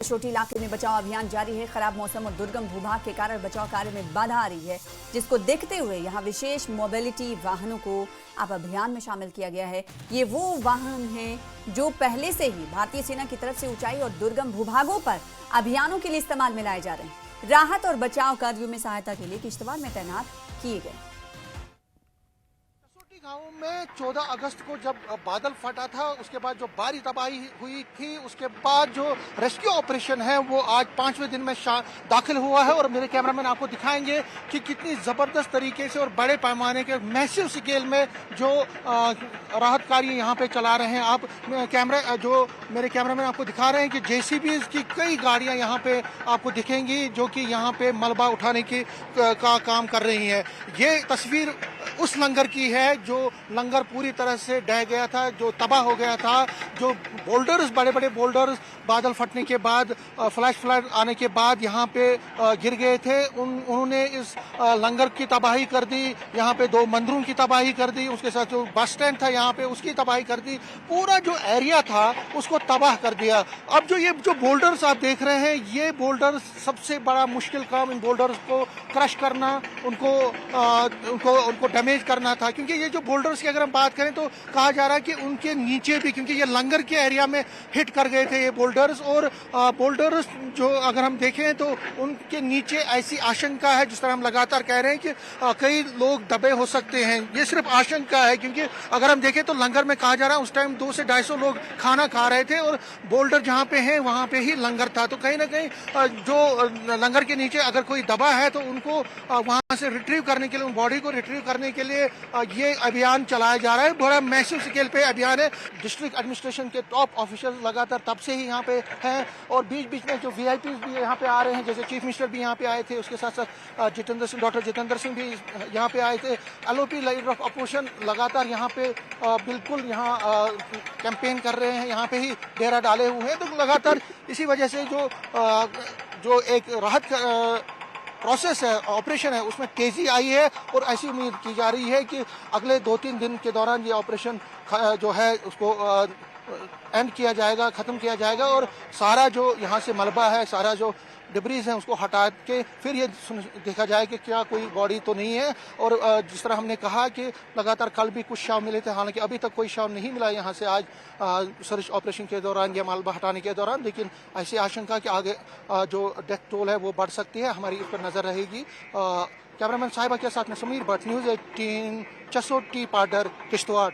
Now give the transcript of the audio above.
छोटी इलाके में बचाव अभियान जारी है। खराब मौसम और दुर्गम भूभाग के कारण बचाव कार्य में बाधा आ रही है, जिसको देखते हुए यहां विशेष मोबिलिटी वाहनों को अब अभियान में शामिल किया गया है। ये वो वाहन हैं जो पहले से ही भारतीय सेना की तरफ से ऊंचाई और दुर्गम भूभागों पर अभियानों के लिए इस्तेमाल में लाए जा रहे हैं। राहत और बचाव कार्यों में सहायता के लिए किश्तवाड़ में तैनात किए गए। गांव में 14 अगस्त को जब बादल फटा था, उसके बाद जो भारी तबाही हुई थी, उसके बाद जो रेस्क्यू ऑपरेशन है वो आज 5वें दिन में दाखिल हुआ है। और मेरे कैमरामैन आपको दिखाएंगे कि कितनी जबरदस्त तरीके से और बड़े पैमाने के मैसिव स्केल में जो राहत कार्य यहाँ पे चला रहे हैं। आप मेरे कैमरामैन आपको दिखा रहे हैं कि जेसीबी की कई गाड़ियां यहाँ पे आपको दिखेंगी जो कि यहाँ पे मलबा उठाने का काम कर रही है। ये तस्वीर उस लंगर की है जो लंगर पूरी तरह से ढह गया था, जो तबाह हो गया था, जो बोल्डर्स, बड़े बड़े बोल्डर्स बादल फटने के बाद, फ्लैश फ्लड आने के बाद यहाँ पे गिर गए थे। उन्होंने इस लंगर की तबाही कर दी, यहाँ पे 2 मंदिरों की तबाही कर दी, उसके साथ जो बस स्टैंड था यहाँ पे उसकी तबाही कर दी, पूरा जो एरिया था उसको तबाह कर दिया। अब ये जो बोल्डर्स आप देख रहे हैं, ये बोल्डर्स सबसे बड़ा मुश्किल काम, इन बोल्डर्स को क्रश करना, उनको डैमेज करना था। क्योंकि ये जो बोल्डर्स की अगर हम बात करें तो कहा जा रहा है कि उनके नीचे भी, क्योंकि ये लंगर के एरिया में हिट कर गए थे ये बोल्डर्स, और बोल्डर्स जो अगर हम देखें तो उनके नीचे ऐसी आशंका है, जिस तरह हम लगातार कह रहे हैं कि कई लोग दबे हो सकते हैं। ये सिर्फ आशंका है, क्योंकि अगर हम देखें तो लंगर में कहा जा रहा है उस टाइम 200 से 250 लोग खाना खा रहे थे और बोल्डर जहाँ पे है वहाँ पे ही लंगर था। तो कहीं ना कहीं जो लंगर के नीचे अगर कोई दबा है तो उनको वहाँ से रिट्रीव करने के लिए, उन बॉडी को रिट्रीव करने के लिए ये अभियान चलाया जा रहा है। बड़ा मैसिव स्केल पे अभियान है। डिस्ट्रिक्ट एडमिनिस्ट्रेशन के टॉप ऑफिसर्स लगातार तब से ही यहाँ पे हैं, और बीच बीच में जो वीआईपी भी यहाँ पे आ रहे हैं, जैसे चीफ मिनिस्टर भी यहाँ पे आए थे, उसके साथ साथ डॉक्टर जितेंद्र सिंह भी यहाँ पे आए थे। एलओपी लीडर ऑफ अपोजिशन लगातार यहाँ पे बिल्कुल यहाँ कैंपेन कर रहे हैं, यहाँ पे ही डेरा डाले हुए हैं। तो लगातार इसी वजह से जो एक राहत प्रोसेस है, ऑपरेशन है, उसमें तेजी आई है। और ऐसी उम्मीद की जा रही है कि अगले 2-3 दिन के दौरान ये ऑपरेशन जो है उसको एंड किया जाएगा, खत्म किया जाएगा, और सारा जो यहाँ से मलबा है, सारा जो डिब्रीज है, उसको हटा के फिर ये देखा जाए कि क्या कोई बॉडी तो नहीं है। और जिस तरह हमने कहा कि लगातार कल भी कुछ शव मिले थे, हालांकि अभी तक कोई शव नहीं मिला यहाँ से आज सर्च ऑपरेशन के दौरान या मलबा हटाने के दौरान। लेकिन ऐसी आशंका कि आगे जो डेथ टोल है वो बढ़ सकती है, हमारी इस पर नजर रहेगी। कैमरामैन साहिबा के साथ में समीर भट्ट, न्यूज़ 18, चसोटी पाडर, किश्तवाड़।